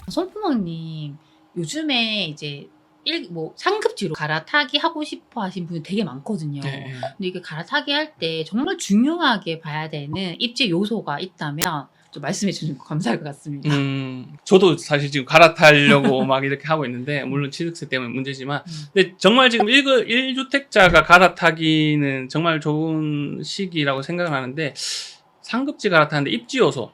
손구멍님, 요즘에 이제 상급지로 갈아타기 하고 싶어 하신 분이 되게 많거든요. 네. 근데 이게 갈아타기 할 때 정말 중요하게 봐야 되는 입지 요소가 있다면 좀 말씀해 주시면 감사할 것 같습니다. 저도 사실 지금 갈아타려고 막 이렇게 하고 있는데, 물론 취득세 때문에 문제지만, 근데 정말 지금 1주택자가 갈아타기는 정말 좋은 시기라고 생각을 하는데, 상급지 갈아타는데 입지 요소.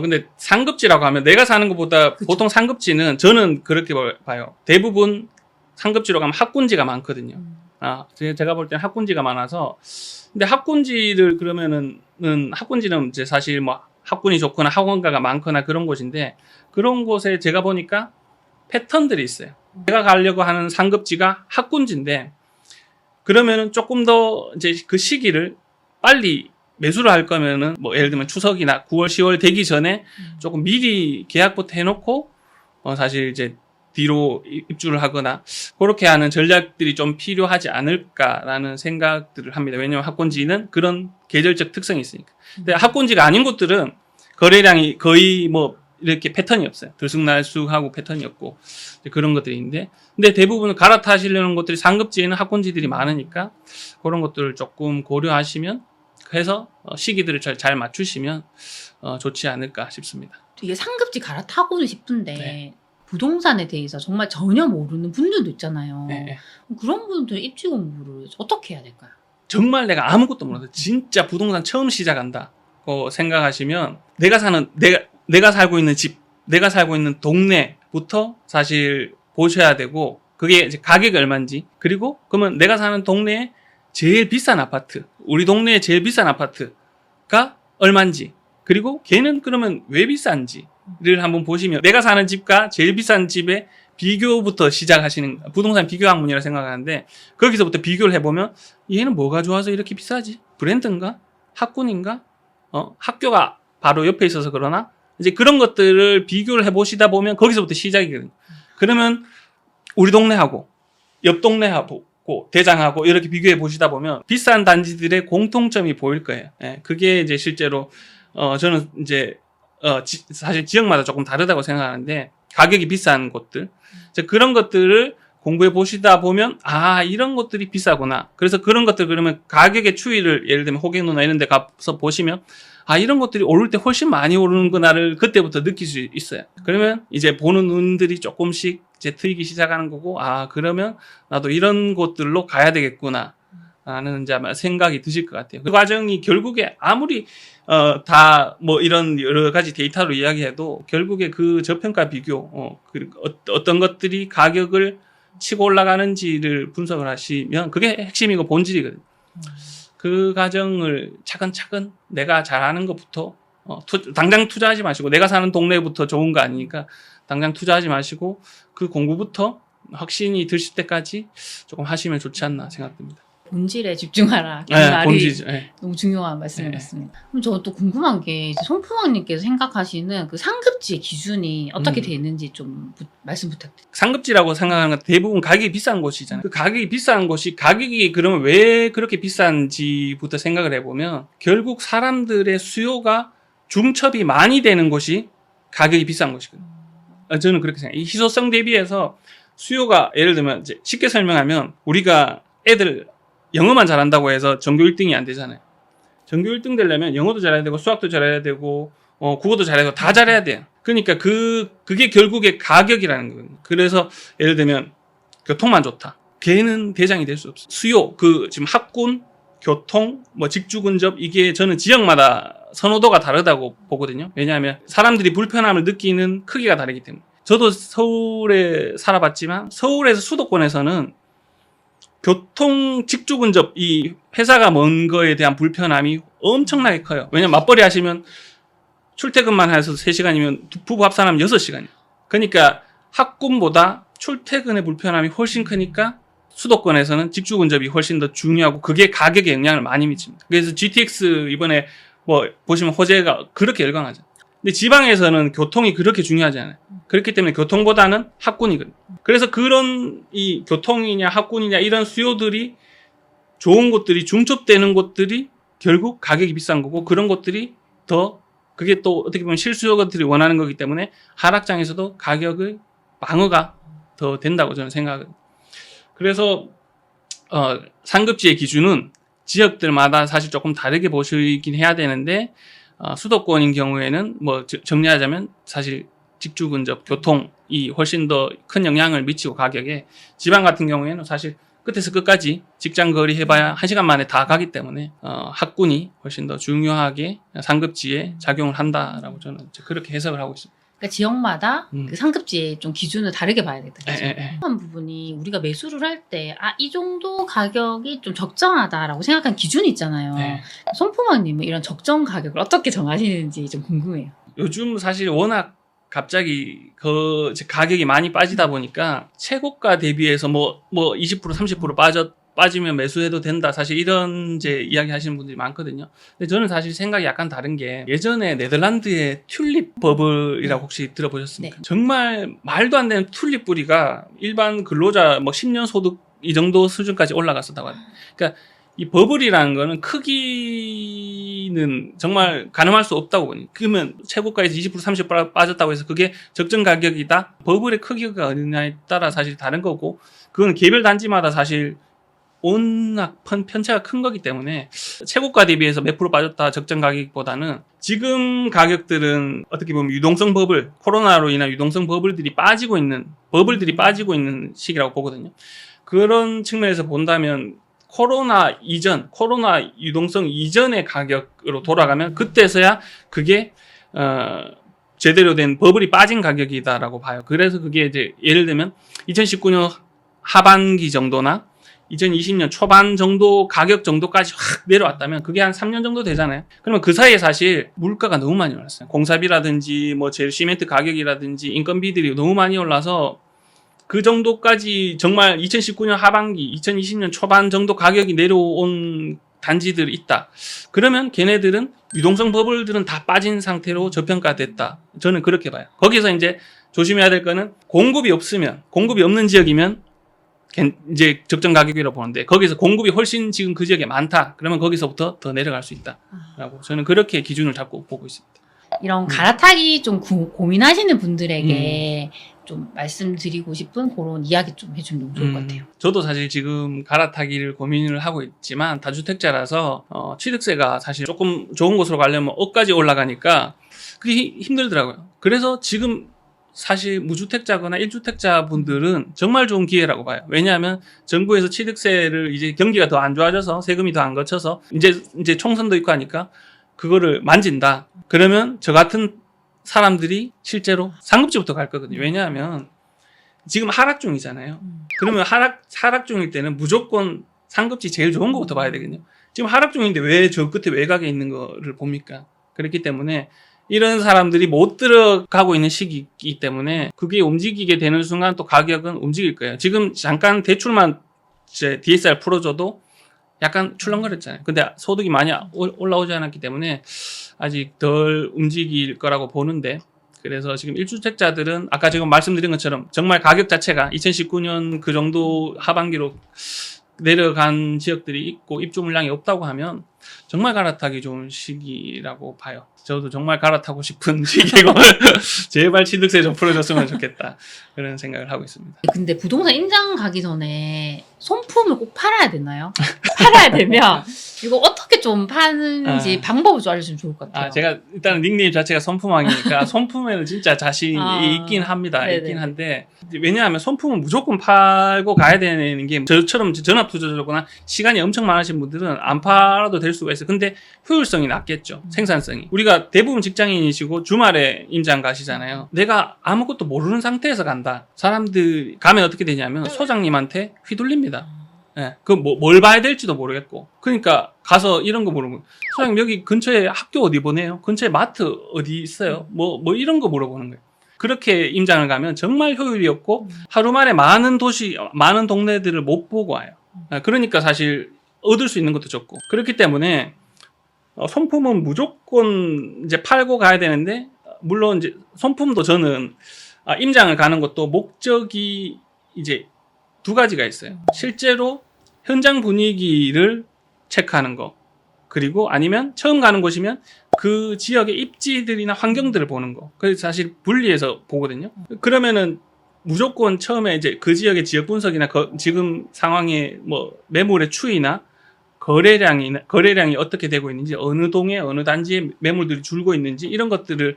근데 상급지라고 하면 내가 사는 것보다 그쵸. 보통 상급지는 저는 그렇게 봐요. 대부분 상급지로 가면 학군지가 많거든요. 제가 볼 때는 학군지가 많아서. 근데 학군지를 그러면은, 학군지는 이제 사실 뭐 학군이 좋거나 학원가가 많거나 그런 곳인데, 그런 곳에 제가 보니까 패턴들이 있어요. 제가 가려고 하는 상급지가 학군지인데, 그러면은 조금 더 이제 그 시기를 빨리 매수를 할 거면은 뭐 예를 들면 추석이나 9월, 10월 되기 전에 조금 미리 계약부터 해놓고 사실 이제 뒤로 입주를 하거나 그렇게 하는 전략들이 좀 필요하지 않을까라는 생각들을 합니다. 왜냐하면 학군지는 그런 계절적 특성이 있으니까. 근데 학군지가 아닌 곳들은 거래량이 거의 뭐 이렇게 패턴이 없어요. 들쑥날쑥하고 패턴이 없고 그런 것들이 있는데, 근데 대부분 갈아타시려는 것들이 상급지에는 학군지들이 많으니까 그런 것들을 조금 고려하시면 해서 시기들을 잘 맞추시면 좋지 않을까 싶습니다. 이게 상급지 갈아타고는 싶은데 네. 부동산에 대해서 정말 전혀 모르는 분들도 있잖아요. 네. 그런 분들은 입지 공부를 어떻게 해야 될까요? 정말 내가 아무것도 몰라서 진짜 부동산 처음 시작한다고 생각하시면 내가 살고 있는 집, 내가 살고 있는 동네부터 사실 보셔야 되고, 그게 이제 가격이 얼마인지, 그리고 그러면 내가 사는 동네에 제일 비싼 아파트, 우리 동네에 제일 비싼 아파트가 얼마인지, 그리고 걔는 그러면 왜 비싼지를 한번 보시면, 내가 사는 집과 제일 비싼 집의 비교부터 시작하시는, 부동산 비교 학문이라고 생각하는데, 거기서부터 비교를 해보면 얘는 뭐가 좋아서 이렇게 비싸지? 브랜드인가? 학군인가? 학교가 바로 옆에 있어서 그러나? 이제 그런 것들을 비교를 해보시다 보면 거기서부터 시작이거든요. 그러면 우리 동네하고 옆 동네하고 대장하고 이렇게 비교해 보시다 보면 비싼 단지들의 공통점이 보일 거예요. 예, 그게 이제 실제로 저는 이제 사실 지역마다 조금 다르다고 생각하는데, 가격이 비싼 곳들, 그런 것들을 공부해 보시다 보면 이런 것들이 비싸구나. 그래서 그런 것들, 그러면 가격의 추이를 예를 들면 호갱노나 이런 데 가서 보시면 이런 것들이 오를 때 훨씬 많이 오르는구나를 그때부터 느낄 수 있어요. 그러면 이제 보는 눈들이 조금씩 이제 트이기 시작하는 거고, 그러면 나도 이런 곳들로 가야 되겠구나 라는 이제 아마 생각이 드실 것 같아요. 그 과정이 결국에 아무리 다 뭐 이런 여러 가지 데이터로 이야기해도 결국에 그 저평가 비교, 어떤 것들이 가격을 치고 올라가는지를 분석을 하시면 그게 핵심이고 본질이거든요. 그 과정을 차근차근 내가 잘하는 것부터 당장 투자하지 마시고, 내가 사는 동네부터 좋은 거 아니니까 당장 투자하지 마시고 그 공부부터 확신이 드실 때까지 조금 하시면 좋지 않나 생각됩니다. 본질에 집중하라. 그 네, 말이 본질이죠. 네. 너무 중요한 말씀인 것 같습니다. 그럼 저 또 궁금한 게 손프방님께서 생각하시는 그 상급지의 기준이 어떻게 돼 있는지 좀 말씀 부탁드립니다. 상급지라고 생각하는 건 대부분 가격이 비싼 곳이잖아요. 그 가격이 비싼 곳이, 가격이 그러면 왜 그렇게 비싼지부터 생각을 해보면 결국 사람들의 수요가 중첩이 많이 되는 곳이 가격이 비싼 곳이거든요. 저는 그렇게 생각해요. 이 희소성 대비해서 수요가, 예를 들면 이제 쉽게 설명하면 우리가 애들 영어만 잘한다고 해서 전교 1등이 안 되잖아요. 전교 1등 되려면 영어도 잘해야 되고 수학도 잘해야 되고 국어도 잘해야 되고 다 잘해야 돼요. 그러니까 그게 결국에 가격이라는 거예요. 그래서 예를 들면 교통만 좋다, 걔는 대장이 될 수 없어요. 수요, 지금 학군, 교통, 직주 근접, 이게 저는 지역마다 선호도가 다르다고 보거든요. 왜냐하면 사람들이 불편함을 느끼는 크기가 다르기 때문에. 저도 서울에 살아봤지만 서울에서 수도권에서는 교통 직주 근접, 이 회사가 먼 거에 대한 불편함이 엄청나게 커요. 왜냐면 맞벌이 하시면 출퇴근만 해서 3시간이면 부부 합산하면 6시간이에요. 그러니까 학군보다 출퇴근의 불편함이 훨씬 크니까 수도권에서는 직주 근접이 훨씬 더 중요하고, 그게 가격에 영향을 많이 미칩니다. 그래서 GTX 이번에 보시면 호재가 그렇게 열광하죠. 근데 지방에서는 교통이 그렇게 중요하지 않아요. 그렇기 때문에 교통보다는 학군이거든요. 그래서 그런 이 교통이냐 학군이냐 이런 수요들이 좋은 곳들이 중첩되는 곳들이 결국 가격이 비싼 거고, 그런 곳들이 더 그게 또 어떻게 보면 실수요자들이 원하는 거기 때문에 하락장에서도 가격의 방어가 더 된다고 저는 생각합니다. 그래서 상급지의 기준은 지역들마다 사실 조금 다르게 보시긴 해야 되는데 수도권인 경우에는 뭐 정리하자면 사실 직주 근접 교통이 훨씬 더 큰 영향을 미치고 가격에, 지방 같은 경우에는 사실 끝에서 끝까지 직장 거리 해봐야 1시간 만에 다 가기 때문에 학군이 훨씬 더 중요하게 상급지에 작용을 한다라고 저는 이제 그렇게 해석을 하고 있습니다. 그러니까 지역마다 그 상급지의 좀 기준을 다르게 봐야 되다. 예. 한 부분이 우리가 매수를 할 때 이 정도 가격이 좀 적정하다라고 생각한 기준이 있잖아요. 네. 손포망님은 이런 적정 가격을 어떻게 정하시는지 좀 궁금해요. 요즘 사실 워낙 갑자기 그 가격이 많이 빠지다 보니까 최고가 대비해서 뭐 20% 30% 빠지면 매수해도 된다, 사실 이런 이제 이야기 하시는 분들이 많거든요. 근데 저는 사실 생각이 약간 다른 게, 예전에 네덜란드의 튤립 버블이라고 혹시 들어보셨습니까? 네. 정말 말도 안 되는 튤립 뿌리가 일반 근로자 뭐 10년 소득 이 정도 수준까지 올라갔었다고 합니다. 그러니까 이 버블이라는 거는 크기는 정말 가늠할 수 없다고 보니, 그러면 최고가에서 20% 30% 빠졌다고 해서 그게 적정 가격이다? 버블의 크기가 어느냐에 따라 사실 다른 거고, 그건 개별 단지마다 사실 워낙 편차가 큰 거기 때문에 최고가 대비해서 몇 프로 빠졌다 적정 가격보다는, 지금 가격들은 어떻게 보면 유동성 버블, 코로나로 인한 유동성 버블들이 빠지고 있는 시기라고 보거든요. 그런 측면에서 본다면 코로나 유동성 이전의 가격으로 돌아가면 그때서야 그게 제대로 된 버블이 빠진 가격이다라고 봐요. 그래서 그게 이제 예를 들면 2019년 하반기 정도나 2020년 초반 정도 가격 정도까지 확 내려왔다면 그게 한 3년 정도 되잖아요. 그러면 그 사이에 사실 물가가 너무 많이 올랐어요. 공사비라든지 뭐 재료 시멘트 가격이라든지 인건비들이 너무 많이 올라서 그 정도까지 정말 2019년 하반기, 2020년 초반 정도 가격이 내려온 단지들이 있다. 그러면 걔네들은 유동성 버블들은 다 빠진 상태로 저평가됐다. 저는 그렇게 봐요. 거기서 이제 조심해야 될 거는 공급이 없는 지역이면 이제 적정 가격이라고 보는데, 거기서 공급이 훨씬 지금 그 지역에 많다. 그러면 거기서부터 더 내려갈 수 있다라고 저는 그렇게 기준을 잡고 보고 있습니다. 이런 갈아타기 좀 고민하시는 분들에게 좀 말씀드리고 싶은 그런 이야기 좀 해주면 좋을 것 같아요. 저도 사실 지금 갈아타기를 고민을 하고 있지만 다주택자라서 취득세가 사실 조금 좋은 곳으로 가려면 억까지 올라가니까 그게 힘들더라고요. 그래서 지금 사실 무주택자거나 1주택자 분들은 정말 좋은 기회라고 봐요. 왜냐하면 정부에서 취득세를 이제 경기가 더 안 좋아져서 세금이 더 안 거쳐서 이제 총선도 있고 하니까 그거를 만진다. 그러면 저 같은 사람들이 실제로 상급지부터 갈 거거든요. 왜냐하면 지금 하락 중이잖아요. 그러면 하락 중일 때는 무조건 상급지 제일 좋은 거부터 봐야 되거든요. 지금 하락 중인데 왜 저 끝에 외곽에 있는 거를 봅니까? 그렇기 때문에 이런 사람들이 못 들어가고 있는 시기이기 때문에 그게 움직이게 되는 순간 또 가격은 움직일 거예요. 지금 잠깐 대출만 이제 DSR 풀어줘도 약간 출렁거렸잖아요. 근데 소득이 많이 올라오지 않았기 때문에 아직 덜 움직일 거라고 보는데, 그래서 지금 1주택자들은 아까 지금 말씀드린 것처럼 정말 가격 자체가 2019년 그 정도 하반기로 내려간 지역들이 있고 입주 물량이 없다고 하면 정말 갈아타기 좋은 시기라고 봐요. 저도 정말 갈아타고 싶은 시기고 제발 취득세 좀 풀어줬으면 좋겠다, 그런 생각을 하고 있습니다. 근데 부동산 임장 가기 전에 손품을 꼭 팔아야 되나요? 팔아야 되면 이거 어떻게 좀 파는지 방법을 좀 알려주면 좋을 것 같아요. 제가 일단 닉네임 자체가 손품왕이니까 손품에는 진짜 자신이 있긴 합니다. 네네. 있긴 한데, 왜냐하면 손품은 무조건 팔고 가야 되는 게, 저처럼 전업투자자거나 시간이 엄청 많으신 분들은 안 팔아도 될 수가 있어요. 근데 효율성이 낮겠죠. 생산성이. 우리가 대부분 직장인이시고 주말에 임장 가시잖아요. 내가 아무것도 모르는 상태에서 간다. 사람들 가면 어떻게 되냐면 소장님한테 휘둘립니다. 예, 뭘 봐야 될지도 모르겠고. 그러니까 가서 이런 거 물어보면, 소장님 여기 근처에 학교 어디 보내요? 근처에 마트 어디 있어요? 뭐 이런 거 물어보는 거예요. 그렇게 임장을 가면 정말 효율이 없고 하루 만에 많은 동네들을 못 보고 와요. 예, 그러니까 사실 얻을 수 있는 것도 적고. 그렇기 때문에 손품은 무조건 이제 팔고 가야 되는데, 물론 이제 손품도 저는 임장을 가는 것도 목적이 이제 두 가지가 있어요. 실제로 현장 분위기를 체크하는 거, 그리고 아니면 처음 가는 곳이면 그 지역의 입지들이나 환경들을 보는 거. 그래서 사실 분리해서 보거든요. 그러면은 무조건 처음에 이제 그 지역의 지역 분석이나 지금 상황의 뭐 매물의 추이나 거래량이 어떻게 되고 있는지, 어느 동에 어느 단지에 매물들이 줄고 있는지 이런 것들을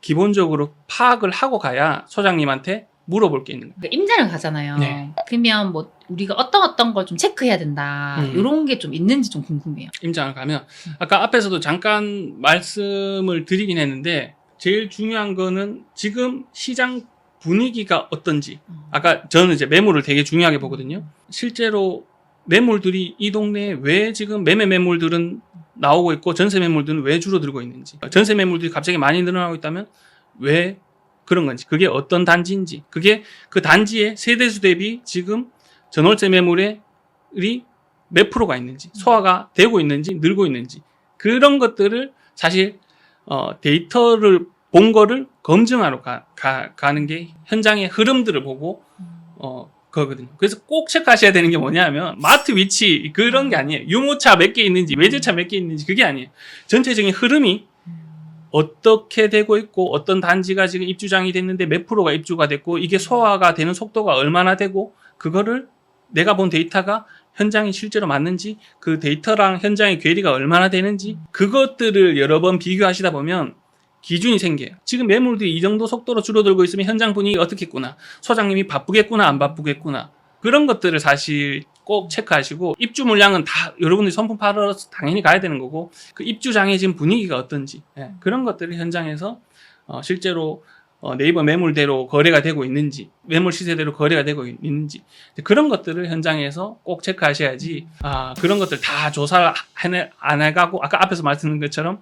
기본적으로 파악을 하고 가야 소장님한테 물어볼 게 있는 거예요. 그러니까 임장을 가잖아요. 네. 그러면 뭐 우리가 어떤 걸 좀 체크해야 된다. 이런 게 좀 있는지 좀 궁금해요. 임장을 가면 아까 앞에서도 잠깐 말씀을 드리긴 했는데 제일 중요한 거는 지금 시장 분위기가 어떤지. 아까 저는 이제 매물을 되게 중요하게 보거든요. 실제로 매물들이 이 동네에 왜 지금 매매 매물들은 나오고 있고 전세 매물들은 왜 줄어들고 있는지, 전세 매물들이 갑자기 많이 늘어나고 있다면 왜 그런 건지, 그게 어떤 단지인지, 그게 그 단지의 세대수 대비 지금 전월세 매물이 몇 프로가 있는지, 소화가 되고 있는지 늘고 있는지, 그런 것들을 사실 데이터를 본 거를 검증하러 가는 게 현장의 흐름들을 보고 거거든요. 그래서 꼭 체크하셔야 되는 게 뭐냐면 마트 위치 그런 게 아니에요. 유모차 몇 개 있는지 외제차 몇 개 있는지 그게 아니에요. 전체적인 흐름이 어떻게 되고 있고 어떤 단지가 지금 입주장이 됐는데 몇 프로가 입주가 됐고 이게 소화가 되는 속도가 얼마나 되고 그거를 내가 본 데이터가 현장이 실제로 맞는지 그 데이터랑 현장의 괴리가 얼마나 되는지 그것들을 여러 번 비교하시다 보면 기준이 생겨요. 지금 매물들이 이 정도 속도로 줄어들고 있으면 현장 분위기가 어떻겠구나. 소장님이 바쁘겠구나 안 바쁘겠구나. 그런 것들을 사실 꼭 체크하시고 입주 물량은 다 여러분들이 선품 팔아서 당연히 가야 되는 거고 그 입주장의 지금 분위기가 어떤지 그런 것들을 현장에서 실제로 네이버 매물대로 거래가 되고 있는지 매물 시세대로 거래가 되고 있는지 그런 것들을 현장에서 꼭 체크하셔야지 그런 것들 다 조사를 안 해가고 아까 앞에서 말씀드린 것처럼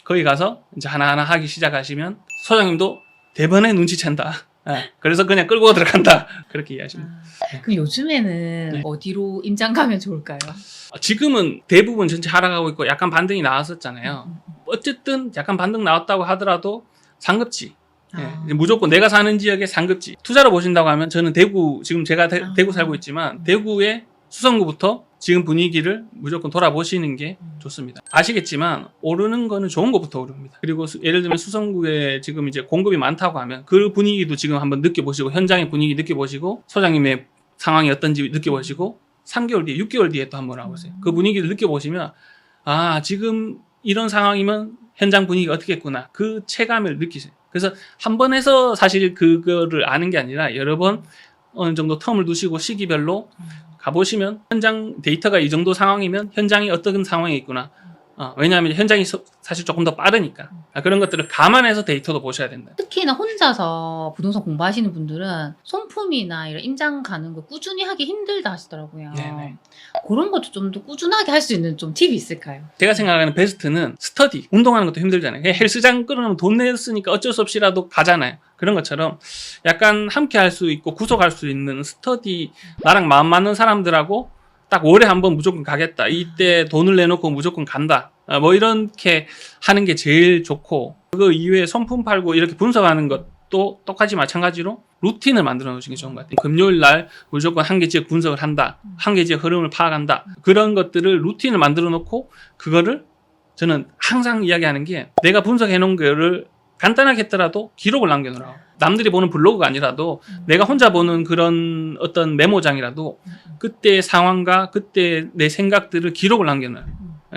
거기 가서 이제 하나하나 하기 시작하시면 소장님도 대번에 눈치챈다. 그래서 그냥 끌고 들어간다. 그렇게 이해하시면 돼요. 그럼 요즘에는 네. 어디로 임장 가면 좋을까요? 지금은 대부분 전체 하락하고 있고 약간 반등이 나왔었잖아요. 어쨌든 약간 반등 나왔다고 하더라도 상급지. 무조건 내가 사는 지역의 상급지. 투자로 보신다고 하면 저는 대구, 지금 제가 대구 살고 있지만 대구의 수성구부터 지금 분위기를 무조건 돌아보시는 게 좋습니다. 아시겠지만 오르는 거는 좋은 것부터 오릅니다. 그리고 예를 들면 수성구에 지금 이제 공급이 많다고 하면 그 분위기도 지금 한번 느껴보시고 현장의 분위기 느껴보시고 소장님의 상황이 어떤지 느껴보시고 3개월 뒤에 6개월 뒤에 또 한번 와보세요. 그 분위기를 느껴보시면 지금 이런 상황이면 현장 분위기가 어떻겠구나 그 체감을 느끼세요. 그래서 한 번 해서 사실 그거를 아는 게 아니라 여러 번 어느 정도 텀을 두시고 시기별로 가보시면 현장 데이터가 이 정도 상황이면 현장이 어떤 상황에 있구나. 왜냐하면 현장이 사실 조금 더 빠르니까. 그런 것들을 감안해서 데이터도 보셔야 된다. 특히나 혼자서 부동산 공부하시는 분들은 손품이나 이런 임장 가는 거 꾸준히 하기 힘들다 하시더라고요. 네네. 그런 것도 좀 더 꾸준하게 할 수 있는 좀 팁이 있을까요? 제가 생각하는 베스트는 스터디. 운동하는 것도 힘들잖아요. 헬스장 끊으면 돈 냈으니까 어쩔 수 없이라도 가잖아요. 그런 것처럼 약간 함께 할 수 있고 구속할 수 있는 스터디, 나랑 마음 맞는 사람들하고 딱 월에 한 번 무조건 가겠다. 이때 돈을 내놓고 무조건 간다. 뭐 이렇게 하는 게 제일 좋고 그 이외에 손품 팔고 이렇게 분석하는 것도 똑같이 마찬가지로 루틴을 만들어 놓으시는 게 좋은 것 같아요. 금요일 날 무조건 한 개 지역 분석을 한다. 한 개 지역 흐름을 파악한다. 그런 것들을 루틴을 만들어 놓고 그거를 저는 항상 이야기하는 게 내가 분석해 놓은 거를 간단하게 했더라도 기록을 남겨놓으라고. 남들이 보는 블로그가 아니라도 내가 혼자 보는 그런 어떤 메모장이라도 그때의 상황과 그때 내 생각들을 기록을 남겨놔요.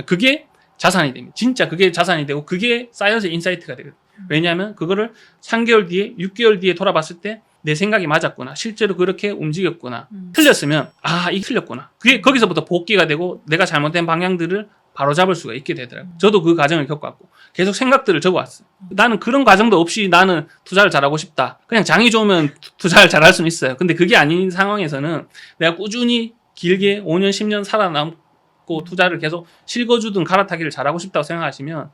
그게 자산이 됩니다. 진짜 그게 자산이 되고 그게 쌓여서 인사이트가 되거든요. 왜냐하면 그거를 3개월 뒤에 6개월 뒤에 돌아봤을 때 내 생각이 맞았구나. 실제로 그렇게 움직였구나. 틀렸으면 이게 틀렸구나. 그게 거기서부터 복귀가 되고 내가 잘못된 방향들을 바로 잡을 수가 있게 되더라고요. 저도 그 과정을 겪어왔고 계속 생각들을 적어왔어요. 나는 그런 과정도 없이 나는 투자를 잘하고 싶다. 그냥 장이 좋으면 투자를 잘할 수는 있어요. 근데 그게 아닌 상황에서는 내가 꾸준히 길게 5년, 10년 살아남고 투자를 계속 실거주든 갈아타기를 잘하고 싶다고 생각하시면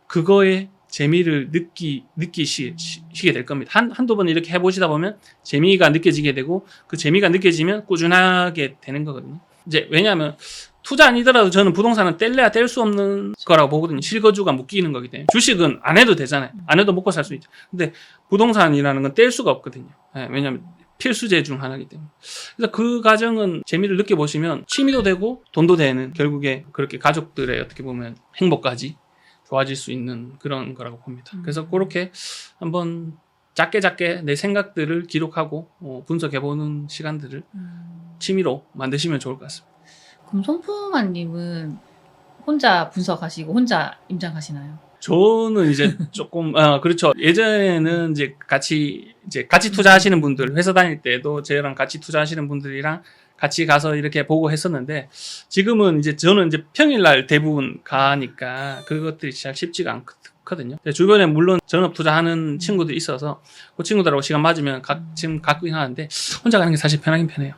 그거에 재미를 느끼시게 될 겁니다. 한두 번 이렇게 해보시다 보면 재미가 느껴지게 되고 그 재미가 느껴지면 꾸준하게 되는 거거든요. 이제 왜냐하면 투자 아니더라도 저는 부동산은 뗄래야 뗄 수 없는 거라고 보거든요. 실거주가 묶이는 거기 때문에. 주식은 안 해도 되잖아요. 안 해도 먹고 살 수 있죠. 근데 부동산이라는 건 뗄 수가 없거든요. 왜냐하면 필수제 중 하나이기 때문에. 그래서 그 과정은 재미를 느껴보시면 취미도 되고 돈도 되는 결국에 그렇게 가족들의 어떻게 보면 행복까지 좋아질 수 있는 그런 거라고 봅니다. 그래서 그렇게 한번 작게 내 생각들을 기록하고 분석해보는 시간들을 취미로 만드시면 좋을 것 같습니다. 그럼 송풍환님은 혼자 분석하시고 혼자 임장하시나요? 저는 이제 조금 그렇죠. 예전에는 이제 같이 투자하시는 분들, 회사 다닐 때도 저랑 같이 투자하시는 분들이랑 같이 가서 이렇게 보고 했었는데, 지금은 이제 저는 이제 평일날 대부분 가니까 그것들이 잘 쉽지가 않거든요. 주변에 물론 전업 투자하는 친구들이 있어서 그 친구들하고 시간 맞으면 지금 가끔 하는데, 혼자 가는 게 사실 편하긴 편해요.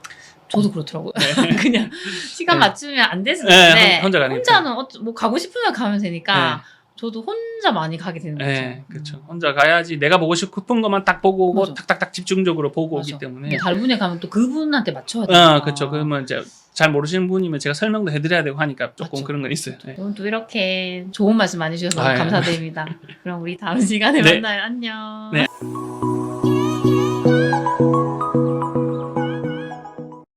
저도 그렇더라고요. 그냥 시간 네. 맞추면 안 돼서 그런데 혼자 가는 게 혼자는 뭐 가고 싶으면 가면 되니까 네. 저도 혼자 많이 가게 되는 거죠. 네, 그렇죠. 혼자 가야지 내가 보고 싶은 것만 딱 보고 오고 맞아. 탁탁탁 집중적으로 보고 맞아. 오기 때문에. 근데 다른 분에 가면 또 그분한테 맞춰야 되니까. 그렇죠. 그러면 이제 잘 모르시는 분이면 제가 설명도 해드려야 되고 하니까 조금 맞죠. 그런 건 있어요. 네. 오늘 또 이렇게 좋은 말씀 많이 주셔서 아유. 감사드립니다. 그럼 우리 다음 시간에 네. 만나요. 안녕. 네.